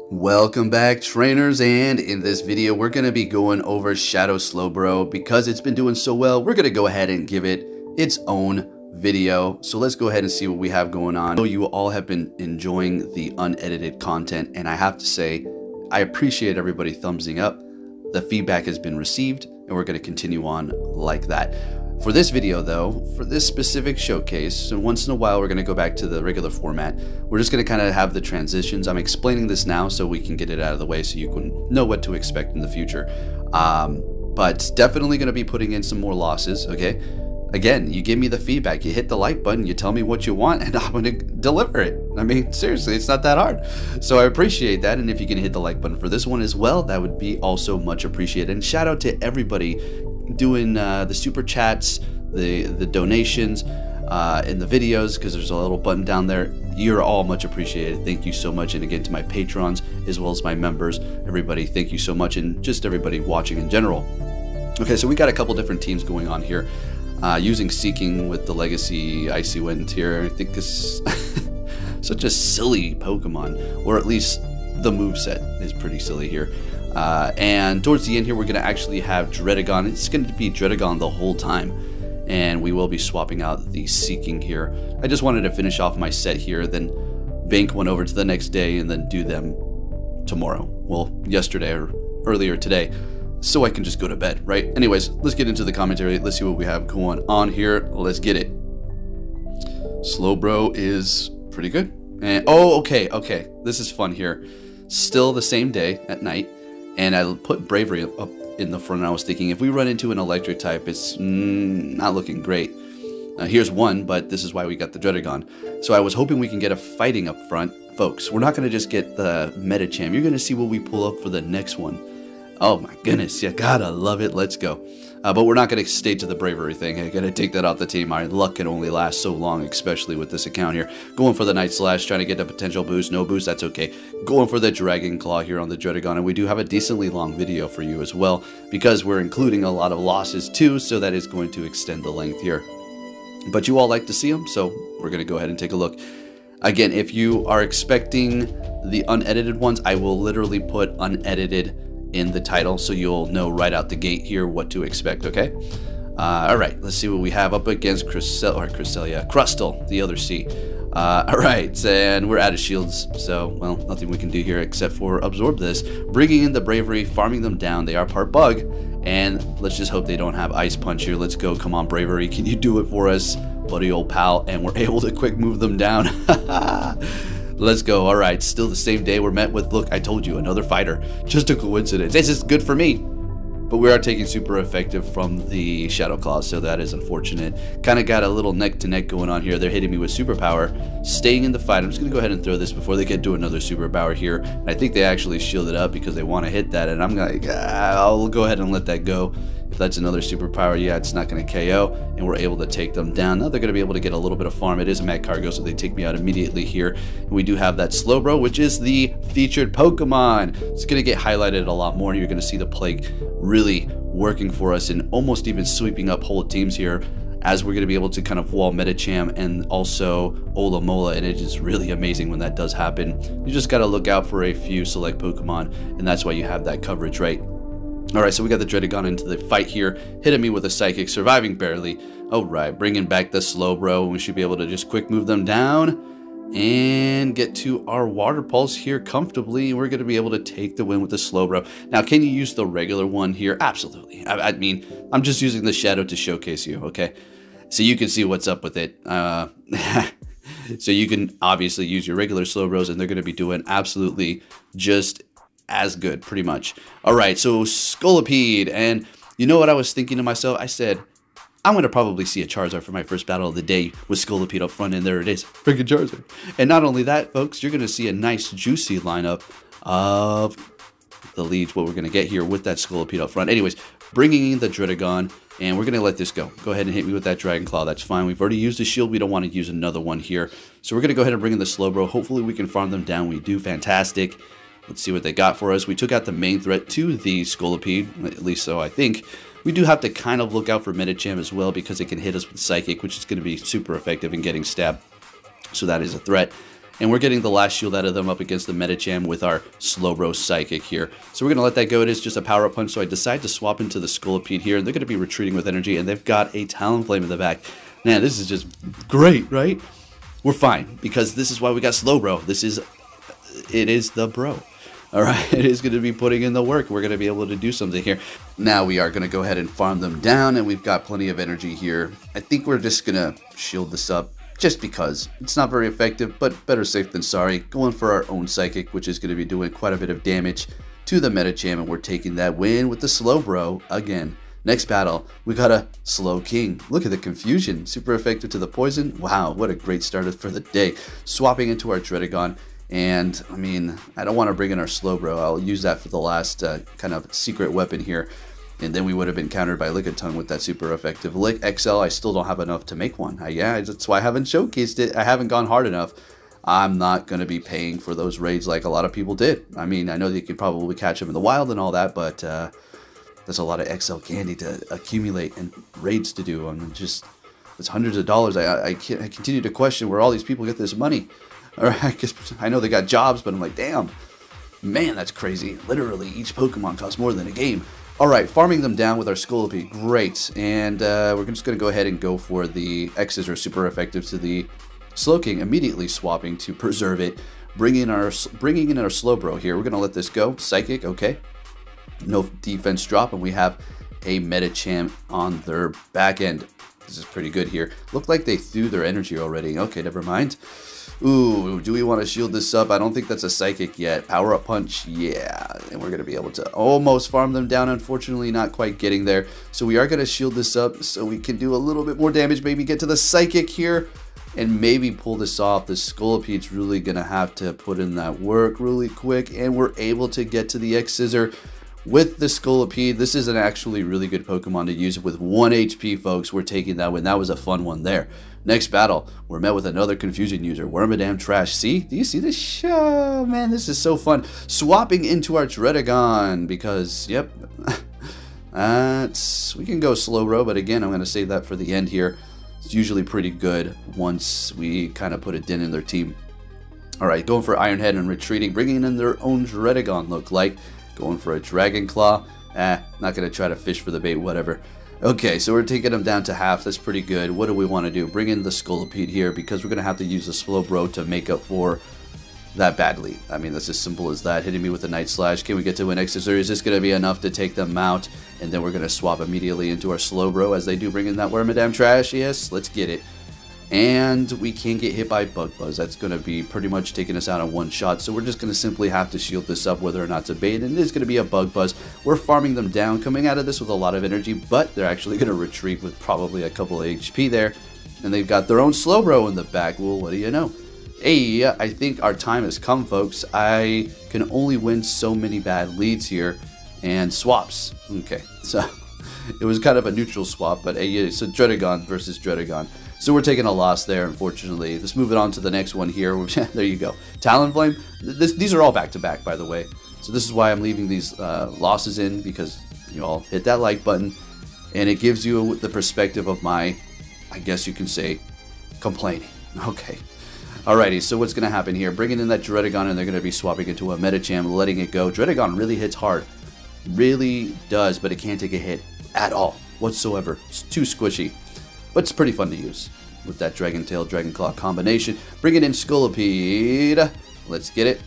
Welcome back, trainers, and in this video we're going to be going over Shadow Slowbro. Because it's been doing so well, we're going to go ahead and give it its own video. So let's go ahead and see what we have going on. I know you all have been enjoying the unedited content, and I have to say I appreciate everybody thumbsing up. The feedback has been received, and we're going to continue on like that. For this video though, for this specific showcase, so once in a while we're going to go back to the regular format. We're just going to kind of have the transitions. I'm explaining this now so we can get it out of the way so you can know what to expect in the future. But definitely going to be putting in some more losses, okay? Again, you give me the feedback, you hit the like button, you tell me what you want, and I'm going to deliver it. I mean, seriously, it's not that hard. So I appreciate that, and if you can hit the like button for this one as well, that would be also much appreciated. And shout out to everybody doing the super chats, the donations, in the videos, because there's a little button down there. You're all much appreciated. Thank you so much. And again, to my patrons as well as my members, everybody, thank you so much, and just everybody watching in general. Okay, so we got a couple different teams going on here, using Seeking with the Legacy Icy Wind here. I think this such a silly Pokemon, or at least the moveset is pretty silly here. And towards the end here, we're going to actually have Dredagon. It's going to be Dredagon the whole time, and we will be swapping out the Seeking here. I just wanted to finish off my set here, then bank one over to the next day, and then do them tomorrow. Well, yesterday or earlier today, so I can just go to bed, right? Anyways, let's get into the commentary. Let's see what we have going on here. Let's get it. Slowbro is pretty good. And oh, okay. This is fun here. Still the same day at night. And I put Bravery up in the front, and I was thinking, if we run into an electric type, it's not looking great. Here's one, but this is why we got the Dredagon. So I was hoping we can get a fighting up front. Folks, we're not going to just get the Medicham. You're going to see what we pull up for the next one. Oh my goodness, you gotta love it. Let's go. But we're not going to stay to the Bravery thing. I got to take that off the team. Our luck can only last so long, especially with this account here. Going for the Night Slash, trying to get a potential boost. No boost, that's okay. Going for the Dragon Claw here on the Dredagon. And we do have a decently long video for you as well, because we're including a lot of losses too, so that is going to extend the length here. But you all like to see them, so we're going to go ahead and take a look. Again, if you are expecting the unedited ones, I will literally put unedited in the title, so you'll know right out the gate here what to expect, okay? Alright, let's see what we have up against Crustle, the other C. Alright, and we're out of shields, so, well, nothing we can do here except for absorb this. Bringing in the Bravery, farming them down. They are part bug, and let's just hope they don't have Ice Punch here. Let's go. Come on, Bravery. Can you do it for us, buddy old pal? And we're able to quick move them down. Let's go. All right, still the same day we're met with, look, I told you, another fighter. Just a coincidence. This is good for me. But we are taking super effective from the Shadow Claws, so that is unfortunate. Kind of got a little neck-to-neck going on here. They're hitting me with superpower. Staying in the fight. I'm just going to go ahead and throw this before they get to another superpower here. And I think they actually shielded up because they want to hit that. And I'm like, I'll go ahead and let that go. If that's another superpower, yeah, it's not going to KO. And we're able to take them down. Now they're going to be able to get a little bit of farm. It is a Mad Cargo, so they take me out immediately here. And we do have that Slowbro, which is the featured Pokemon. It's going to get highlighted a lot more. You're going to see the Plague really working for us and almost even sweeping up whole teams here, as we're going to be able to kind of wall Medicham and also Olimola, and it is really amazing when that does happen. You just got to look out for a few select Pokemon, and that's why you have that coverage, right? Alright, so we got the Dredagon into the fight here, hitting me with a Psychic, surviving barely. Alright, bringing back the Slowbro, we should be able to just quick move them down and get to our Water Pulse here comfortably. We're going to be able to take the win with the Slowbro. Now, can you use the regular one here? Absolutely. I mean, I'm just using the Shadow to showcase you, okay? So you can see what's up with it. So you can obviously use your regular Slowbros, and they're going to be doing absolutely just as good, pretty much. All right, so Scolipede, and you know what I was thinking to myself? I said, I'm going to probably see a Charizard for my first battle of the day with Scolipede up front, and there it is. Freaking Charizard. And not only that, folks, you're going to see a nice, juicy lineup of the leads, what we're going to get here with that Scolipede up front. Anyways, bringing in the Dredagon, and we're going to let this go. Go ahead and hit me with that Dragon Claw. That's fine. We've already used the shield. We don't want to use another one here. So we're going to go ahead and bring in the Slowbro. Hopefully we can farm them down. We do. Fantastic. Let's see what they got for us. We took out the main threat to the Scolipede, at least so I think. We do have to kind of look out for Medicham as well, because it can hit us with Psychic, which is going to be super effective in getting stabbed. So that is a threat. And we're getting the last shield out of them up against the Medicham with our Slowbro Psychic here. So we're going to let that go. It is just a power-up punch, so I decide to swap into the Scolipede here. And they're going to be retreating with energy, and they've got a Talonflame in the back. Man, this is just great, right? We're fine, because this is why we got Slowbro. It is the bro. Alright, it is going to be putting in the work. We're going to be able to do something here. Now we are going to go ahead and farm them down, and we've got plenty of energy here. I think we're just going to shield this up, just because. It's not very effective, but better safe than sorry. Going for our own Psychic, which is going to be doing quite a bit of damage to the Medicham, and we're taking that win with the Slowbro again. Next battle, we got a Slowking. Look at the confusion. Super effective to the poison. Wow, what a great start for the day. Swapping into our Dredagon. And, I mean, I don't want to bring in our Slowbro. I'll use that for the last kind of secret weapon here. And then we would have been countered by Lickitung with that super effective Lick XL. I still don't have enough to make one. Yeah, that's why I haven't showcased it. I haven't gone hard enough. I'm not going to be paying for those raids like a lot of people did. I mean, I know that you could probably catch them in the wild and all that, but there's a lot of XL candy to accumulate and raids to do. I mean, just, it's hundreds of dollars. I continue to question where all these people get this money. Or I know they got jobs, but I'm like, damn, man, that's crazy. Literally, each Pokemon costs more than a game. All right, farming them down with our Scolipede, great. And we're just going to go ahead and go for the X's are super effective to the Slowking, immediately swapping to preserve it, bringing in our Slowbro here. We're going to let this go. Psychic, okay. No defense drop, and we have a Medicham on their back end. This is pretty good here. Looked like they threw their energy already. Okay, never mind. Ooh, do we want to shield this up? I don't think that's a Psychic yet. Power up punch, yeah. And we're going to be able to almost farm them down. Unfortunately, not quite getting there. So we are going to shield this up so we can do a little bit more damage. Maybe get to the Psychic here and maybe pull this off. The Scolipede's really going to have to put in that work really quick. And we're able to get to the X-Scissor with the Scolipede. This is an actually really good Pokemon to use with 1 HP, folks. We're taking that win. That was a fun one there. Next battle, we're met with another confusion user, Wormadam Trash. See? Do you see this? Oh, man, this is so fun. Swapping into our Dredagon because, yep, we can go Slowbro, but again, I'm going to save that for the end here. It's usually pretty good once we kind of put a dent in their team. All right, going for Iron Head and retreating, bringing in their own Dredagon, look like. Going for a Dragon Claw. Not going to try to fish for the bait, whatever. Okay, so we're taking them down to half. That's pretty good. What do we want to do? Bring in the Scolipede here because we're going to have to use the Slowbro to make up for that bad lead. I mean, that's as simple as that. Hitting me with a Night Slash. Can we get to an X-Scissor? Is this going to be enough to take them out? And then we're going to swap immediately into our Slowbro as they do bring in that Wormadam Trash. Yes, let's get it. And we can't get hit by Bug Buzz. That's going to be pretty much taking us out in one shot. So we're just going to simply have to shield this up whether or not to bait. And it is going to be a Bug Buzz. We're farming them down, coming out of this with a lot of energy. But they're actually going to retreat with probably a couple of HP there. And they've got their own Slowbro in the back. Well, what do you know? Hey, I think our time has come, folks. I can only win so many bad leads here. And swaps. Okay, so it was kind of a neutral swap. But hey, so Dredagon versus Dredagon. So we're taking a loss there, unfortunately. Let's move it on to the next one here. There you go. Talonflame. These are all back-to-back, by the way. So this is why I'm leaving these losses in, because you all hit that like button. And it gives you the perspective of my, I guess you can say, complaining. Okay. Alrighty, so what's going to happen here? Bringing in that Dredagon, and they're going to be swapping into a Medicham, letting it go. Dredagon really hits hard. Really does, but it can't take a hit at all, whatsoever. It's too squishy. But it's pretty fun to use with that Dragon Tail, Dragon Claw combination. Bringing in Scolipede. Let's get it.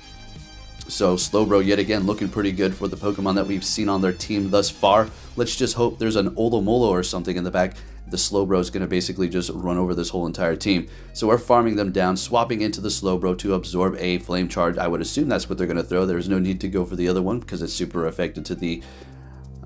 So Slowbro yet again looking pretty good for the Pokemon that we've seen on their team thus far. Let's just hope there's an Olimola or something in the back. The Slowbro is going to basically just run over this whole entire team. So we're farming them down, swapping into the Slowbro to absorb a Flame Charge. I would assume that's what they're going to throw. There's no need to go for the other one because it's super effective to the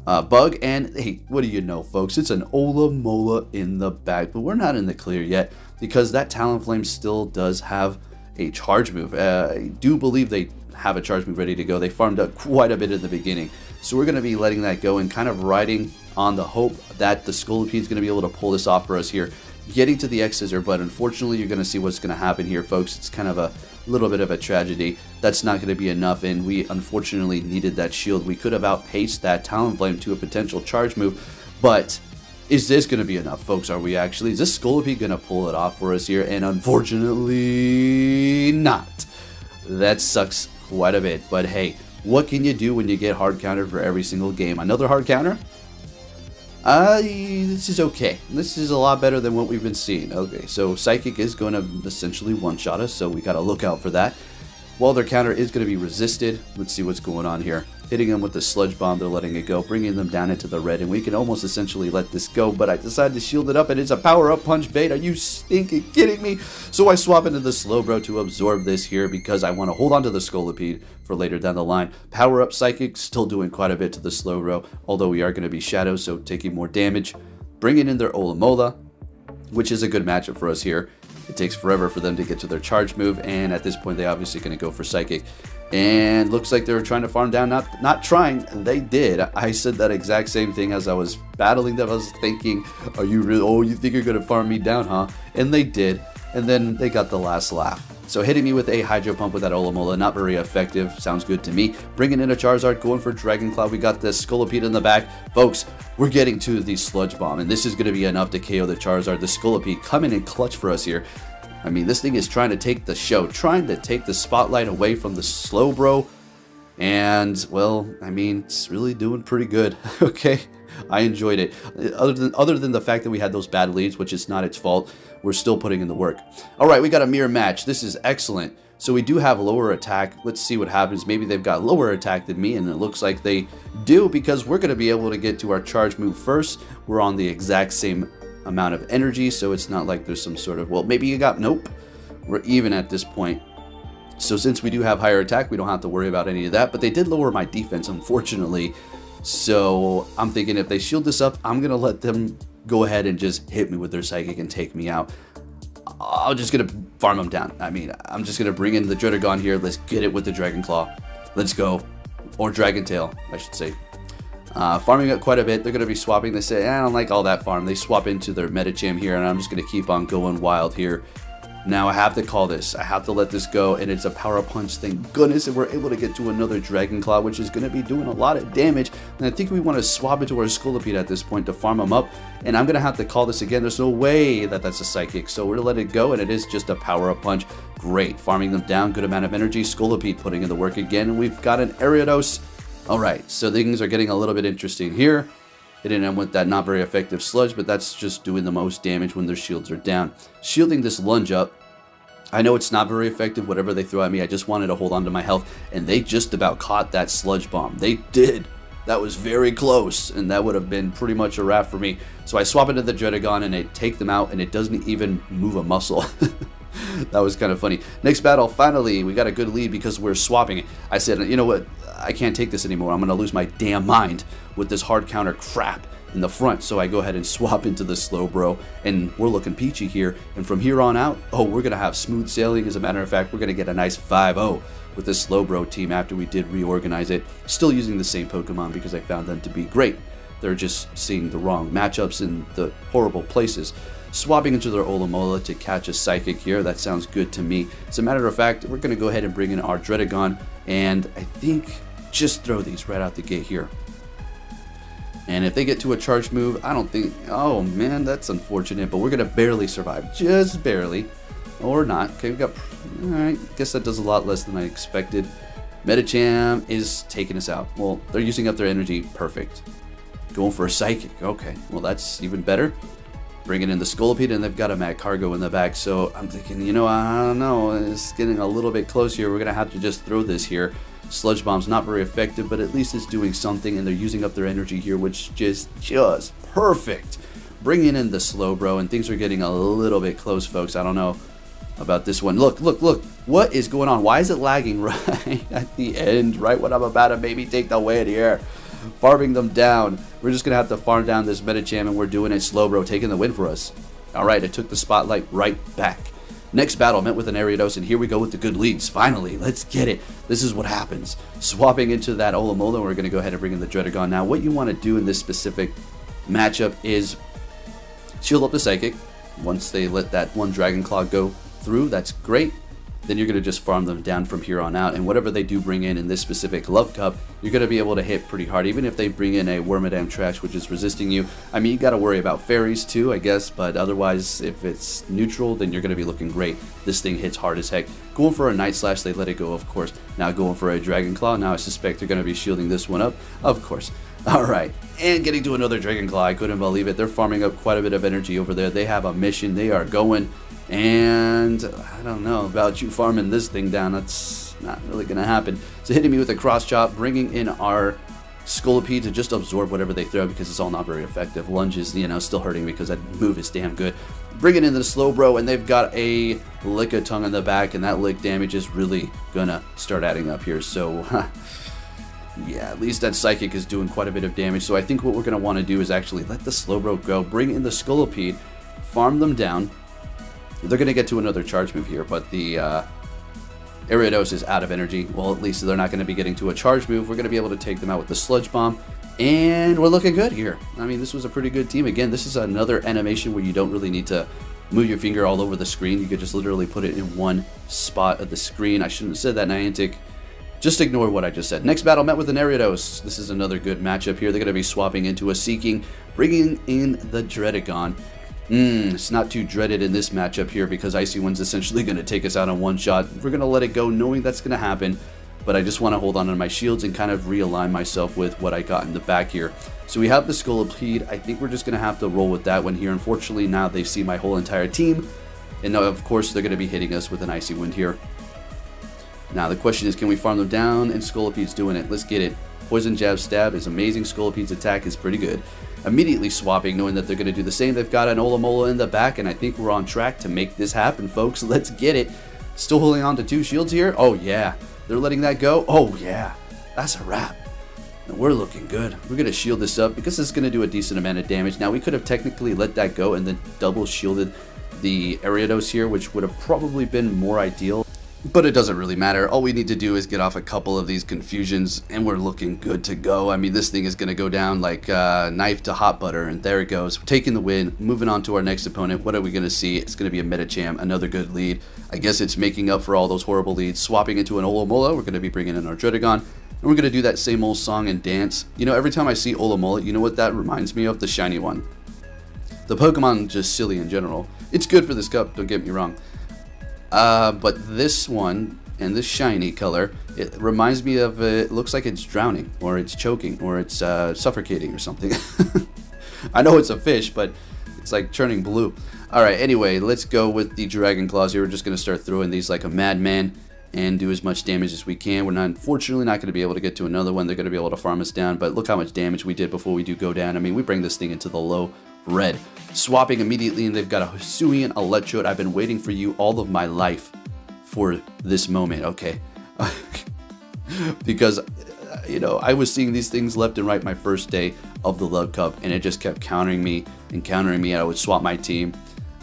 bug. And hey, what do you know, folks? It's an Olimola in the back, but we're not in the clear yet because that Talonflame still does have a charge move. I do believe they have a charge move ready to go. They farmed up quite a bit in the beginning, so we're going to be letting that go and kind of riding on the hope that the Scolipede is going to be able to pull this off for us here, getting to the X-Scissor. But unfortunately, you're going to see what's going to happen here, folks. It's kind of a little bit of a tragedy. That's not going to be enough, and we unfortunately needed that shield. We could have outpaced that Talonflame to a potential charge move, but Is this going to be enough, folks? Are we actually? Is this Scolipede going to pull it off for us here? And unfortunately, not. That sucks quite a bit. But hey, what can you do when you get hard countered for every single game? Another hard counter? This is okay. This is a lot better than what we've been seeing. Okay, so Psychic is going to essentially one-shot us, so we got to look out for that. While their counter is going to be resisted, let's see what's going on here. Hitting them with the Sludge Bomb, they're letting it go, bringing them down into the red, and we can almost essentially let this go, but I decided to shield it up, and it's a power-up punch bait. Are you stinking kidding me? So I swap into the Slowbro to absorb this here because I want to hold on to the Scolipede for later down the line. Power-up Psychic, still doing quite a bit to the Slowbro, although we are going to be Shadow, so taking more damage. Bringing in their Olimola, which is a good matchup for us here. It takes forever for them to get to their charge move, and at this point they obviously going to go for Psychic. And looks like they were trying to farm down, not trying, they did. I said that exact same thing as I was battling them. I was thinking, are you really, oh, you think you're going to farm me down, huh? And they did, and then they got the last laugh. So hitting me with a Hydro Pump with that Olimola, not very effective, sounds good to me. Bringing in a Charizard, going for Dragon Claw, we got this Scolipede in the back. Folks, we're getting to the Sludge Bomb, and this is going to be enough to KO the Charizard. The Scolipede coming in clutch for us here. I mean, this thing is trying to take the show, trying to take the spotlight away from the Slowbro, and, well, I mean, it's really doing pretty good, okay? I enjoyed it. Other than the fact that we had those bad leads, which is not its fault, we're still putting in the work. All right, we got a mirror match. This is excellent. So we do have lower attack. Let's see what happens. Maybe they've got lower attack than me, and it looks like they do because we're going to be able to get to our charge move first. We're on the exact same amount of energy, so it's not like there's some sort of, well, maybe you got, nope. We're even at this point. So since we do have higher attack, we don't have to worry about any of that, but they did lower my defense, unfortunately. So I'm thinking if they shield this up, I'm going to let them go ahead and just hit me with their Psychic and take me out. I'm just going to farm them down. I mean, I'm just going to bring in the Dredagon here. Let's get it with the Dragon Claw. Let's go. Or Dragon Tail, I should say. Farming up quite a bit. They're going to be swapping. They say, I don't like all that farm. They swap into their Medicham here, and I'm just going to keep on going wild here. Now I have to call this. I have to let this go, and it's a power punch. Thank goodness, and we're able to get to another Dragon Claw, which is going to be doing a lot of damage. And I think we want to swap into our Scolipede at this point to farm them up. And I'm going to have to call this again. There's no way that that's a Psychic, so we're going to let it go, and it is just a power-up punch. Great. Farming them down. Good amount of energy. Scolipede putting in the work again, and we've got an Ariados. Alright, so things are getting a little bit interesting here. Hitting them with that not very effective Sludge, but that's just doing the most damage when their shields are down. Shielding this lunge up. I know it's not very effective, whatever they throw at me. I just wanted to hold on to my health, and they just about caught that Sludge Bomb. They did. That was very close, and that would have been pretty much a wrap for me. So I swap into the Dredagon, and I take them out, and it doesn't even move a muscle. That was kind of funny. Next battle, finally, we got a good lead because we're swapping it. I said, you know what? I can't take this anymore. I'm going to lose my damn mind with this hard counter crap in the front. So I go ahead and swap into the Slowbro, and we're looking peachy here. And from here on out, oh, we're going to have smooth sailing. As a matter of fact, we're going to get a nice 5-0 with this Slowbro team after we did reorganize it. Still using the same Pokemon because I found them to be great. They're just seeing the wrong matchups in the horrible places. Swapping into their Olimola to catch a Psychic here. That sounds good to me. As a matter of fact, we're going to go ahead and bring in our Dredagon, and I think just throw these right out the gate here. And if they get to a charge move, I don't think, oh man, that's unfortunate, but we're going to barely survive. Just barely. Or not. Okay, we got, alright, guess that does a lot less than I expected. Medicham is taking us out. Well, they're using up their energy. Perfect. Going for a Psychic. Okay, well that's even better. Bringing in the Scolipede, and they've got a Mad Cargo in the back, so I'm thinking, you know, I don't know, it's getting a little bit close here. We're going to have to just throw this here. Sludge Bomb's not very effective, but at least it's doing something, and they're using up their energy here, which is just perfect. Bringing in the Slowbro, and things are getting a little bit close, folks. I don't know about this one. Look, look, look. What is going on? Why is it lagging right at the end, right when I'm about to maybe take the win here? Farming them down. We're just going to have to farm down this Medicham, and we're doing it. Slowbro taking the win for us. Alright, I took the spotlight right back. Next battle, met with an Ariados, and here we go with the good leads. Finally, let's get it. This is what happens. Swapping into that Olimola, we're going to go ahead and bring in the Dredagon. Now, what you want to do in this specific matchup is shield up the Psychic. Once they let that one Dragon Claw go through, that's great. then you're going to just farm them down from here on out. And whatever they do bring in this specific Love Cup, you're going to be able to hit pretty hard. Even if they bring in a Wormadam Trash, which is resisting you. I mean, you got to worry about fairies too, I guess. But otherwise, if it's neutral, then you're going to be looking great. This thing hits hard as heck. Going for a Night Slash, they let it go, of course. Now going for a Dragon Claw. Now I suspect they're going to be shielding this one up, of course. Alright, and getting to another Dragon Claw. I couldn't believe it. They're farming up quite a bit of energy over there. They have a mission. They are going. And I don't know about you farming this thing down. That's not really going to happen. So hitting me with a Cross Chop, bringing in our Scolipede to just absorb whatever they throw because it's all not very effective. Lunges, you know, still hurting because that move is damn good. Bringing in the Slowbro, and they've got a Lick-a-Tongue in the back, and that lick damage is really going to start adding up here. So, yeah, at least that Psychic is doing quite a bit of damage. So I think what we're going to want to do is actually let the Slowbro go, bring in the Scolipede, farm them down. They're going to get to another charge move here, but the Ariados is out of energy. Well, at least they're not going to be getting to a charge move. We're going to be able to take them out with the Sludge Bomb, and we're looking good here. I mean, this was a pretty good team. Again, this is another animation where you don't really need to move your finger all over the screen. You could just literally put it in one spot of the screen. I shouldn't have said that, Niantic. Just ignore what I just said. Next battle, met with an Ariados. This is another good matchup here. They're going to be swapping into a Seeking, bringing in the Dredagon. It's not too dreaded in this matchup here because Icy Wind's essentially going to take us out on one shot. We're going to let it go knowing that's going to happen, but I just want to hold on to my shields and kind of realign myself with what I got in the back here. So we have the Scolipede. I think we're just going to have to roll with that one here. Unfortunately, now they see my whole entire team, and of course they're going to be hitting us with an Icy Wind here. Now the question is, can we farm them down? And Scolipede's doing it. Let's get it. Poison Jab Stab is amazing. Scolipede's attack is pretty good. Immediately swapping, knowing that they're going to do the same. They've got an Olimola in the back, and I think we're on track to make this happen, folks. Let's get it. Still holding on to 2 shields here. Oh, yeah. They're letting that go. Oh, yeah. That's a wrap. And we're looking good. We're going to shield this up because it's going to do a decent amount of damage. Now, we could have technically let that go and then double shielded the Ariados here, which would have probably been more ideal. But it doesn't really matter. All we need to do is get off a couple of these confusions, and we're looking good to go. I mean, this thing is going to go down like knife to hot butter, and there it goes. We're taking the win, moving on to our next opponent. What are we going to see? It's going to be a Medicham, another good lead. I guess it's making up for all those horrible leads. Swapping into an Olimola, we're going to be bringing in our Dredagon, and we're going to do that same old song and dance. You know, every time I see Olimola, you know what that reminds me of? The shiny one. The Pokemon just silly in general. It's good for this cup, don't get me wrong. But this one and this shiny color, it reminds me of, it looks like it's drowning, or it's choking, or it's suffocating or something. I know it's a fish, but it's like turning blue. Alright, anyway, let's go with the Dragon Claws here. We're just going to start throwing these like a madman and do as much damage as we can. We're not, unfortunately not going to be able to get to another one. They're going to be able to farm us down, but look how much damage we did before we do go down. I mean, we bring this thing into the low red. Swapping immediately, and they've got a Hisuian Electrode. I've been waiting for you all of my life for this moment, okay? Because, you know, I was seeing these things left and right my first day of the Love Cup, and it just kept countering me and countering me. I would swap my team,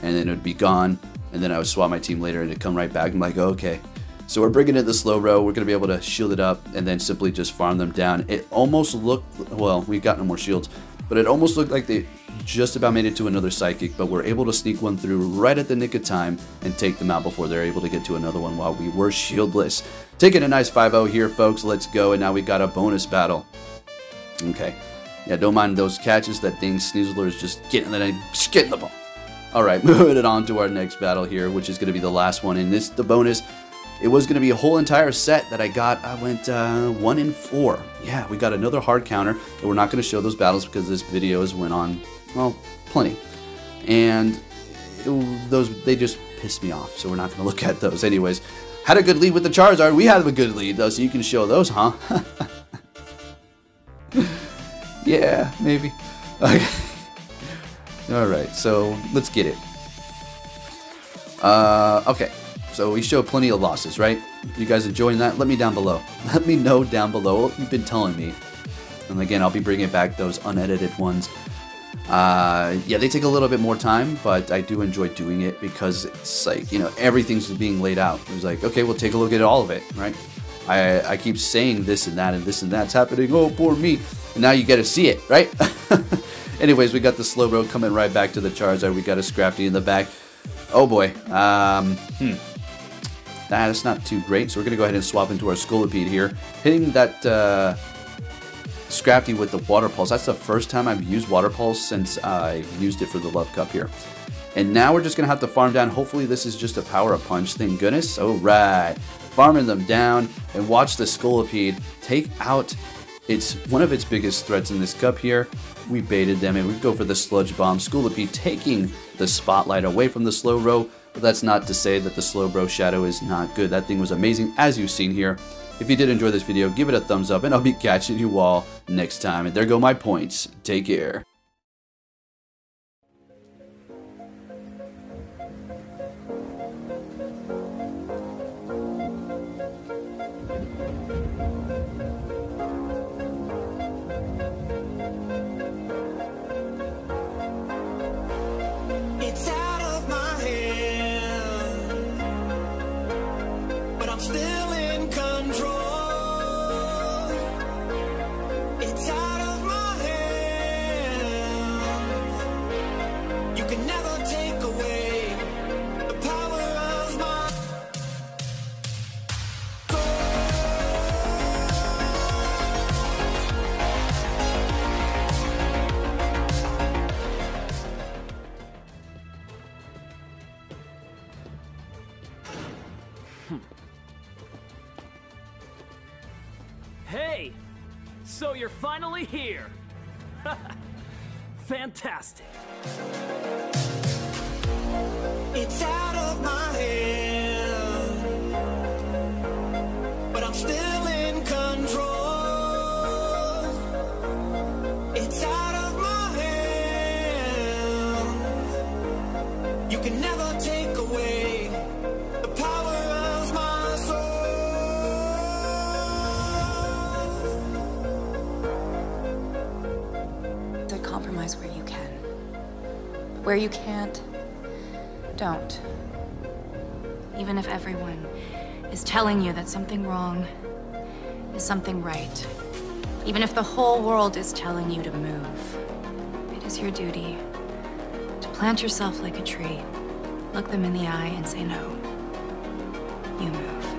and then it would be gone, and then I would swap my team later, and it'd come right back. I'm like, okay. So we're bringing in the Slowbro. We're going to be able to shield it up and then simply just farm them down. It almost looked, well, we've got no more shields, but it almost looked like they just about made it to another Psychic, but we're able to sneak one through right at the nick of time and take them out before they're able to get to another one while we were shieldless. Taking a nice 5-0 here, folks. Let's go, and now we got a bonus battle. Okay. Yeah, don't mind those catches. That thing, Sneasler, is just getting the ball. Alright, moving it on to our next battle here, which is going to be the last one. And this, the bonus, it was going to be a whole entire set that I got. I went 1 in 4. Yeah, we got another hard counter. And we're not going to show those battles because this video has went on, well, plenty. And they just pissed me off, so we're not going to look at those. Anyways, had a good lead with the Charizard. We have a good lead, though, so you can show those, huh? Yeah, maybe. Okay. Alright, so let's get it. Okay. So we show plenty of losses, right? You guys enjoying that? Let me down below. Let me know down below what you've been telling me. And again, I'll be bringing back those unedited ones. Yeah, they take a little bit more time, but I do enjoy doing it because it's like, you know, everything's being laid out. It's like, okay, we'll take a look at all of it, right? I keep saying this and that and this and that's happening. Oh, poor me. And now you get to see it, right? Anyways, we got the Slowbro coming right back to the Charizard. We got a Scrafty in the back. Oh boy. That's not too great, so we're going to go ahead and swap into our Scolipede here. Hitting that Scrafty with the Water Pulse. That's the first time I've used Water Pulse since I used it for the Love Cup here. And now we're just going to have to farm down. Hopefully this is just a Power-Up Punch, thank goodness. Alright, farming them down, and watch the Scolipede take out one of its biggest threats in this cup here. We baited them, and we go for the Sludge Bomb. Scolipede taking the spotlight away from the Slowbro. But that's not to say that the Slowbro Shadow is not good. That thing was amazing, as you've seen here. If you did enjoy this video, give it a thumbs up, and I'll be catching you all next time. And there go my points. Take care. It's out of my hand, but I'm still in control. It's out of my hand. You can never take away the power of my Hey! So you're finally here! Fantastic! It's out of my hand, but I'm still in control. It's out of my hand. You can never take away the power of my soul. So compromise where you can. But where you can't, don't. Even if everyone is telling you that something wrong is something right. Even if the whole world is telling you to move. It is your duty to plant yourself like a tree, look them in the eye and say no. You move.